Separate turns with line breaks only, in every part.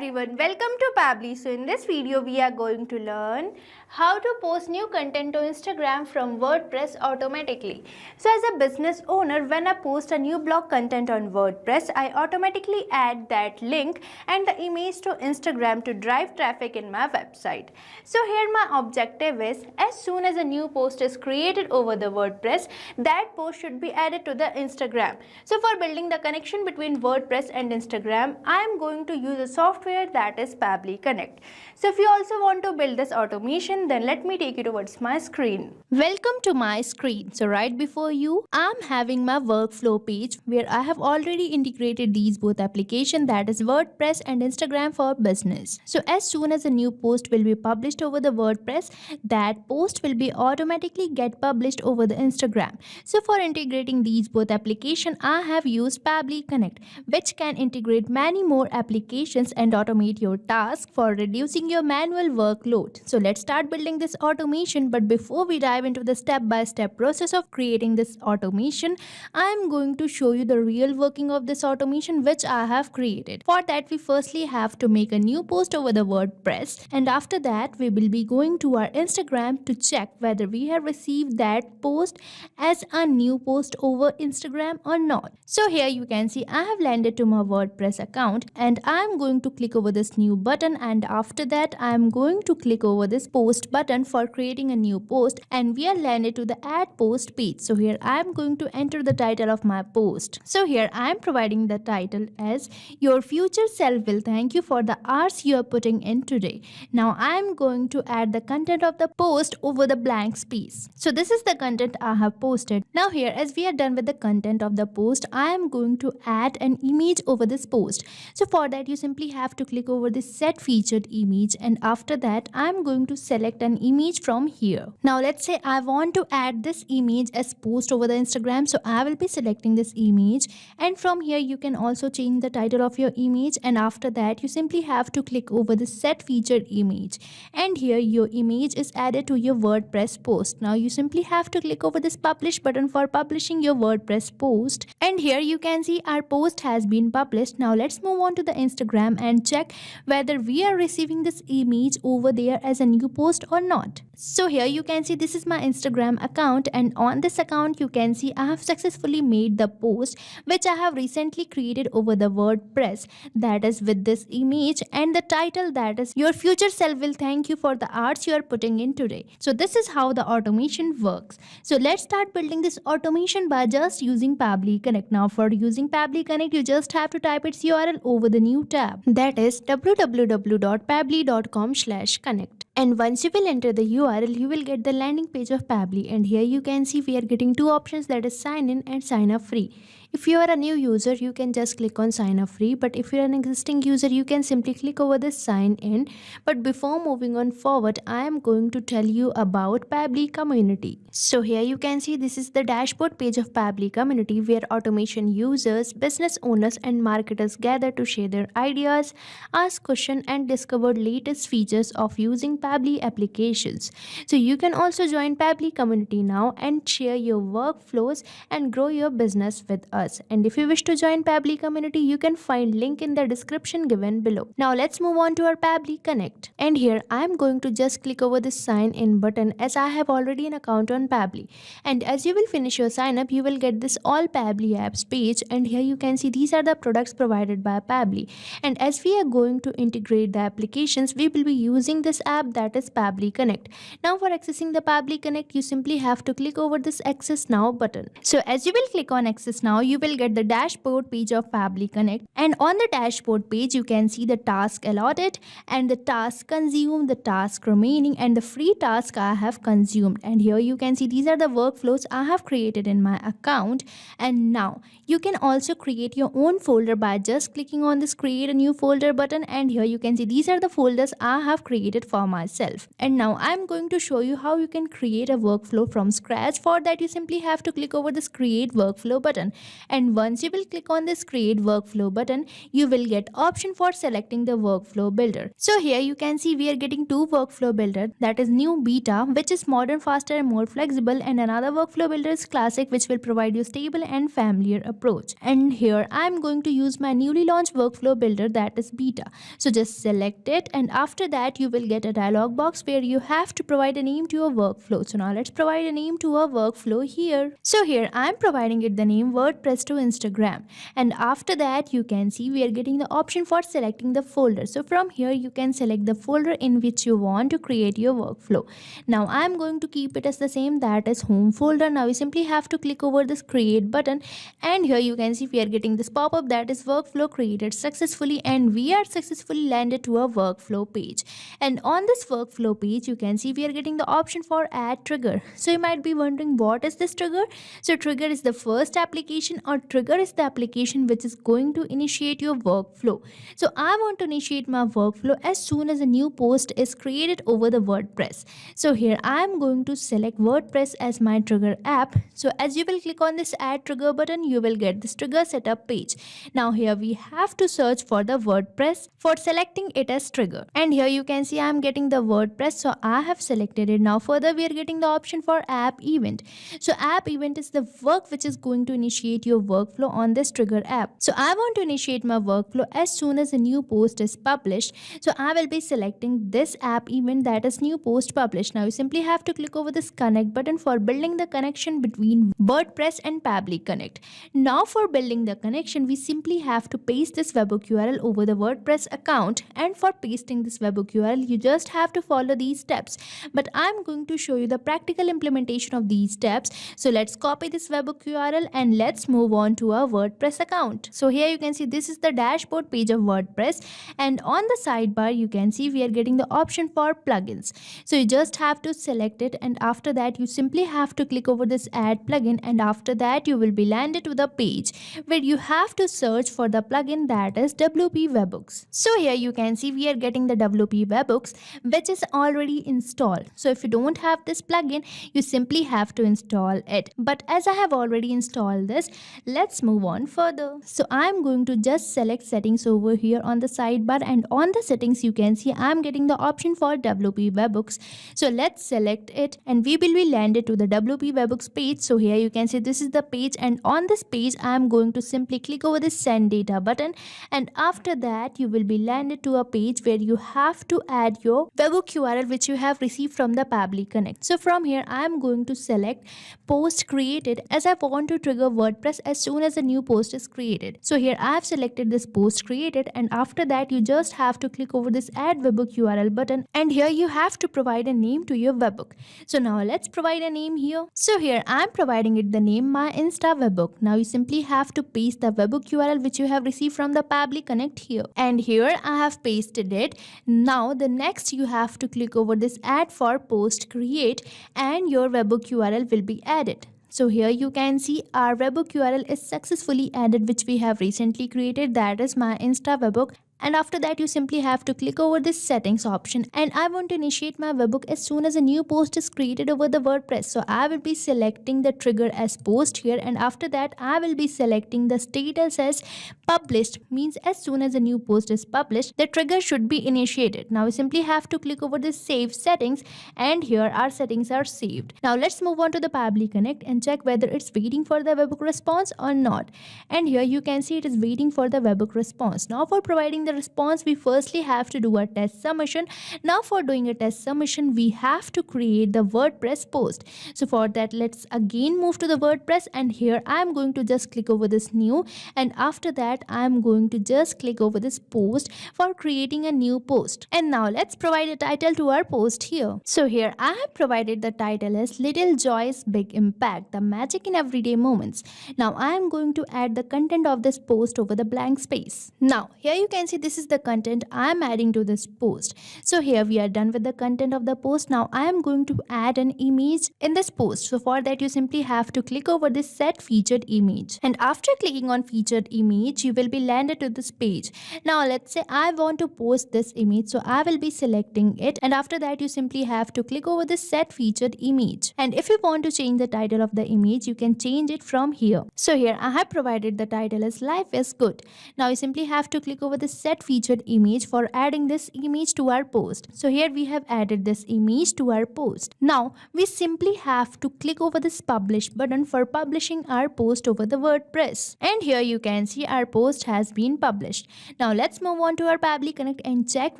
everyone, welcome to Pabbly. So in this video we are going to learn how to post new content to Instagram from WordPress automatically. So as a business owner, when I post a new blog content on WordPress, I automatically add that link and the image to Instagram to drive traffic in my website. So here my objective is, as soon as a new post is created over the WordPress, that post should be added to the Instagram. So for building the connection between WordPress and Instagram, I am going to use a software that is Pabbly Connect. So if you also want to build this automation, then let me take you towards my screen. Welcome to my screen. So right before you, I'm having my workflow page where I have already integrated these both applications, that is WordPress and Instagram for business. So as soon as a new post will be published over the WordPress, that post will be automatically get published over the Instagram. So for integrating these both applications, I have used Pabbly Connect, which can integrate many more applications and automate your task for reducing your manual workload. So let's start building this automation, but before we dive into the step-by-step process of creating this automation, I am going to show you the real working of this automation which I have created. For that, we firstly have to make a new post over the WordPress, and after that we will be going to our Instagram to check whether we have received that post as a new post over Instagram or not. So here you can see I have landed to my WordPress account and I am going to click over this new button, and after that I am going to click over this post button for creating a new post, and we are landed to the add post page. So here I am going to enter the title of my post. So here I am providing the title as your future self will thank you for the hours you are putting in today. Now I am going to add the content of the post over the blank space. So this is the content I have posted. Now here, as we are done with the content of the post, I am going to add an image over this post. So for that you simply have to click over this set featured image, and after that I am going to select an image from here. Now let's say I want to add this image as post over the Instagram, so I will be selecting this image, and from here you can also change the title of your image, and after that you simply have to click over the set featured image, and here your image is added to your WordPress post. Now you simply have to click over this publish button for publishing your WordPress post, and here you can see our post has been published. Now let's move on to the Instagram and check whether we are receiving this image over there as a new post or not. So here you can see this is my Instagram account, and on this account you can see I have successfully made the post which I have recently created over the WordPress, that is with this image and the title, that is your future self will thank you for the hours you are putting in today. So this is how the automation works. So let's start building this automation by just using Pabbly Connect. Now for using Pabbly Connect, you just have to type its URL over the new tab, that is www.pabbly.com/connect. And once you will enter the URL, you will get the landing page of Pabbly, and here you can see we are getting two options, that is sign in and sign up free. If you are a new user, you can just click on sign up free, but if you are an existing user, you can simply click over this sign in. But before moving on forward, I am going to tell you about Pabbly community. So here you can see this is the dashboard page of Pabbly community, where automation users, business owners and marketers gather to share their ideas, ask questions and discover latest features of using Pabbly applications. So you can also join Pabbly community now and share your workflows and grow your business with us. And if you wish to join Pabbly community, you can find link in the description given below. Now let's move on to our Pabbly Connect, and here I am going to just click over this sign in button as I have already an account on Pabbly. And as you will finish your sign up, you will get this all Pabbly apps page, and here you can see these are the products provided by Pabbly. And as we are going to integrate the applications, we will be using this app, that is Pabbly Connect. Now for accessing the Pabbly Connect, you simply have to click over this access now button. So as you will click on access now, you will get the dashboard page of Pabbly Connect, and on the dashboard page you can see the task allotted and the task consumed, the task remaining and the free task I have consumed. And here you can see these are the workflows I have created in my account. And now you can also create your own folder by just clicking on this create a new folder button, and here you can see these are the folders I have created for myself. And now I'm going to show you how you can create a workflow from scratch. For that you simply have to click over this create workflow button, And once you will click on this create workflow button, you will get option for selecting the workflow builder. So here you can see we are getting two workflow builder, that is new beta, which is modern, faster and more flexible, and another workflow builder is classic, which will provide you stable and familiar approach. And here I am going to use my newly launched workflow builder, that is beta. So just select it, and after that you will get a dialog box where you have to provide a name to your workflow. So now let's provide a name to our workflow here. So here I am providing it the name WordPress to Instagram, and after that you can see we are getting the option for selecting the folder. So from here you can select the folder in which you want to create your workflow. Now I am going to keep it as the same, that is home folder. Now you simply have to click over this create button, and here you can see we are getting this pop-up, that is workflow created successfully, and we are successfully landed to a workflow page. And on this workflow page you can see we are getting the option for add trigger. So you might be wondering, what is this trigger? So trigger is the first application, or trigger is the application which is going to initiate your workflow. So I want to initiate my workflow as soon as a new post is created over the WordPress. So here I am going to select WordPress as my trigger app. So as you will click on this add trigger button, you will get this trigger setup page. Now here we have to search for the WordPress for selecting it as trigger, and here you can see I am getting the WordPress, so I have selected it. Now further we are getting the option for app event. So app event is the work which is going to initiate your workflow on this trigger app. So I want to initiate my workflow as soon as a new post is published. So I will be selecting this app event, that is new post published. Now you simply have to click over this connect button for building the connection between WordPress and Pabbly Connect. Now for building the connection, we simply have to paste this webhook URL over the WordPress account, and for pasting this webhook URL you just have to follow these steps, but I'm going to show you the practical implementation of these steps. So let's copy this webhook URL and let's move on to our WordPress account. So here you can see this is the dashboard page of WordPress, and on the sidebar you can see we are getting the option for plugins. So you just have to select it, and after that you simply have to click over this add plugin, and after that you will be landed to the page where you have to search for the plugin, that is WP Webhooks. So here you can see we are getting the WP Webhooks which is already installed. So if you don't have this plugin, you simply have to install it. But as I have already installed this, let's move on further. So I'm going to just select settings over here on the sidebar, and on the settings you can see I'm getting the option for WP Webhooks. So let's select it, and we will be landed to the WP Webhooks page. So here you can see this is the page, and on this page I'm going to simply click over this send data button, and after that you will be landed to a page where you have to add your webhook URL which you have received from the Pabbly Connect. So from here I am going to select post created, as I want to trigger WordPress as soon as a new post is created. So here I have selected this post created, and after that you just have to click over this add webhook URL button, and here you have to provide a name to your webhook. So now let's provide a name here. So here I am providing it the name my Insta webhook. Now you simply have to paste the webhook URL which you have received from the Pabbly Connect here, and here I have pasted it. Now the next you have to click over this add for post create, and your webhook URL will be added. So here you can see our webhook URL is successfully added which we have recently created, that is my Insta webhook. And after that you simply have to click over this settings option, and I want to initiate my webhook as soon as a new post is created over the WordPress. So I will be selecting the trigger as post here, and after that I will be selecting the status as published, means as soon as a new post is published the trigger should be initiated. Now we simply have to click over this save settings, and here our settings are saved. Now let's move on to the Pabbly Connect and check whether it's waiting for the webhook response or not. And here you can see it is waiting for the webhook response. Now for providing the response we firstly have to do a test submission. Now for doing a test submission we have to create the WordPress post. So for that let's again move to the WordPress, and here I am going to just click over this new, and after that I am going to just click over this post for creating a new post. And now let's provide a title to our post here. So here I have provided the title as Little Joys Big Impact, the magic in everyday moments. Now I am going to add the content of this post over the blank space. Now here you can see this is the content I am adding to this post. So here we are done with the content of the post. Now I am going to add an image in this post. So for that you simply have to click over this set featured image, and after clicking on featured image you will be landed to this page. Now let's say I want to post this image, so I will be selecting it, and after that you simply have to click over this set featured image. And if you want to change the title of the image, you can change it from here. So here I have provided the title as life is good. Now you simply have to click over this set featured image for adding this image to our post. So here we have added this image to our post. Now we simply have to click over this publish button for publishing our post over the WordPress. And here you can see our post has been published. Now let's move on to our Pabbly Connect and check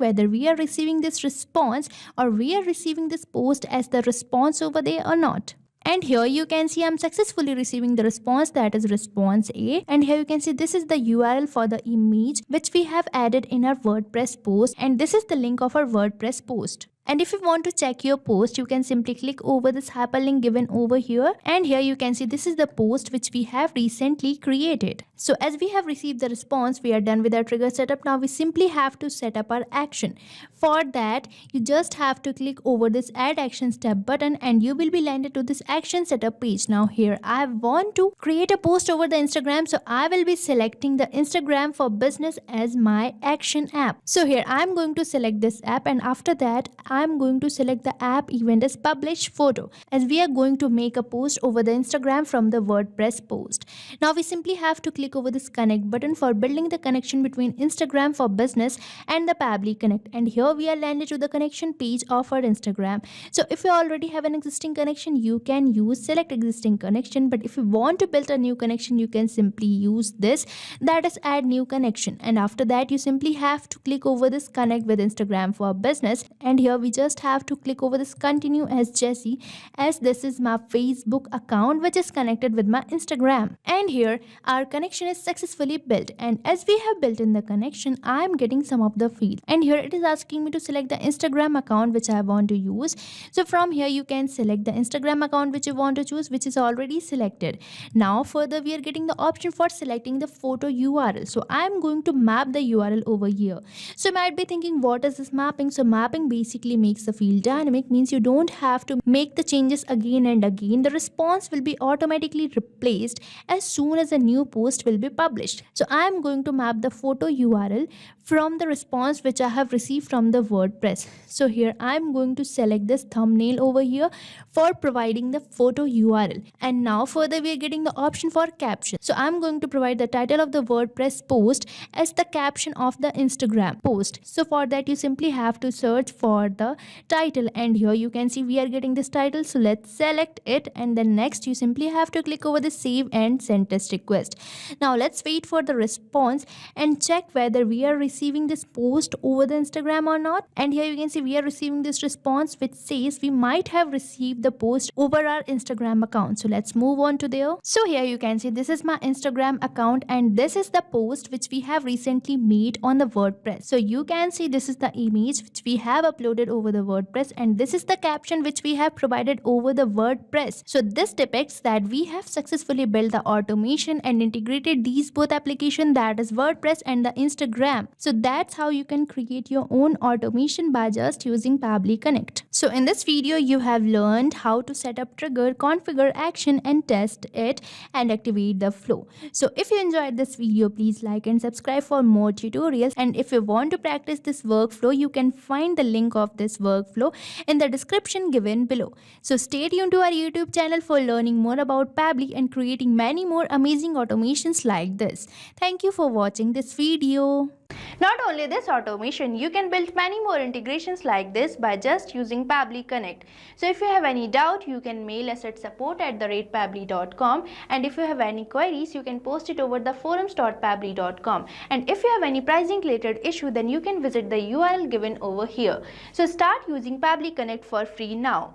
whether we are receiving this response or we are receiving this post as the response over there or not. And here you can see I'm successfully receiving the response, that is response A. And here you can see this is the URL for the image which we have added in our WordPress post, and this is the link of our WordPress post. And if you want to check your post, you can simply click over this hyperlink given over here, and here you can see this is the post which we have recently created. So as we have received the response, we are done with our trigger setup. Now we simply have to set up our action. For that, you just have to click over this add action step button and you will be landed to this action setup page. Now here I want to create a post over the Instagram, so I will be selecting the Instagram for Business as my action app. So here I am going to select this app, and after that I am going to select the app event as publish photo, as we are going to make a post over the Instagram from the WordPress post. Now we simply have to click over this connect button for building the connection between Instagram for Business and the Pabbly Connect, and here we are landed to the connection page of our Instagram. So if you already have an existing connection, you can use select existing connection, but if you want to build a new connection, you can simply use this, that is add new connection. And after that you simply have to click over this connect with Instagram for Business, and here we just have to click over this continue as Jessie, as this is my Facebook account which is connected with my Instagram. And here our connection is successfully built, and as we have built in the connection, I am getting some of the field, and here it is asking me to select the Instagram account which I want to use. So from here you can select the Instagram account which you want to choose, which is already selected. Now further we are getting the option for selecting the photo URL. So I am going to map the URL over here. So you might be thinking, what is this mapping? So mapping basically makes the field dynamic, means you don't have to make the changes again and again. The response will be automatically replaced as soon as a new post will be published. So I am going to map the photo URL from the response which I have received from the WordPress. So here I am going to select this thumbnail over here for providing the photo URL. And now further we are getting the option for caption. So I am going to provide the title of the WordPress post as the caption of the Instagram post. So for that you simply have to search for the title, and here you can see we are getting this title. So let's select it, and then next you simply have to click over the save and send test request. Now let's wait for the response and check whether we are receiving this post over the Instagram or not. And here you can see we are receiving this response which says we might have received the post over our Instagram account. So let's move on to there. So here you can see this is my Instagram account, and this is the post which we have recently made on the WordPress. So you can see this is the image which we have uploaded over the WordPress, and this is the caption which we have provided over the WordPress. So this depicts that we have successfully built the automation and integrated these both applications, that is WordPress and the Instagram. So that's how you can create your own automation by just using Pabbly Connect. So in this video you have learned how to set up trigger, configure action and test it and activate the flow. So if you enjoyed this video, please like and subscribe for more tutorials, and if you want to practice this workflow, you can find the link of this workflow in the description given below. So stay tuned to our YouTube channel for learning more about Pabbly and creating many more amazing automations like this. Thank you for watching this video. Not only this automation, you can build many more integrations like this by just using Pabbly Connect. So if you have any doubt, you can mail us at support@pabbly.com, and if you have any queries, you can post it over the forums.pabbly.com. And if you have any pricing related issue, then you can visit the URL given over here. So start using Pabbly Connect for free now.